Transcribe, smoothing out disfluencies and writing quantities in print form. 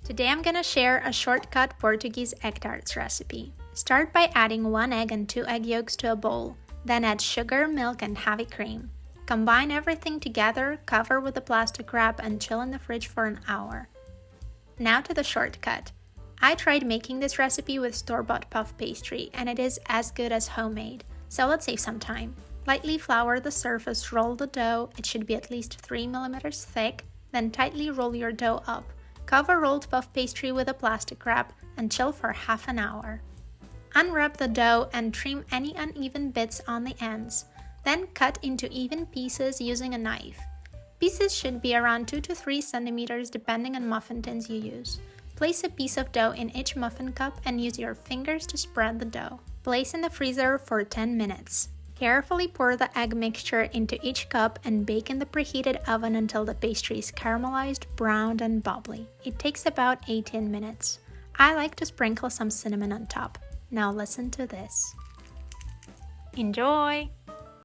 Today I'm gonna share a shortcut Portuguese egg tarts recipe. Start by adding 1 egg and 2 egg yolks to a bowl, then add sugar, milk and heavy cream. Combine everything together, cover with a plastic wrap and chill in the fridge for an hour. Now to the shortcut. I tried making this recipe with store-bought puff pastry and it is as good as homemade, so let's save some time. Lightly flour the surface, roll the dough, it should be at least 3 mm thick, then tightly roll your dough up. Cover rolled puff pastry with a plastic wrap and chill for half an hour. Unwrap the dough and trim any uneven bits on the ends. Then cut into even pieces using a knife. Pieces should be around 2 to 3 centimeters depending on muffin tins you use. Place a piece of dough in each muffin cup and use your fingers to spread the dough. Place in the freezer for 10 minutes. Carefully pour the egg mixture into each cup and bake in the preheated oven until the pastry is caramelized, browned and bubbly. It takes about 18 minutes. I like to sprinkle some cinnamon on top. Now listen to this. Enjoy!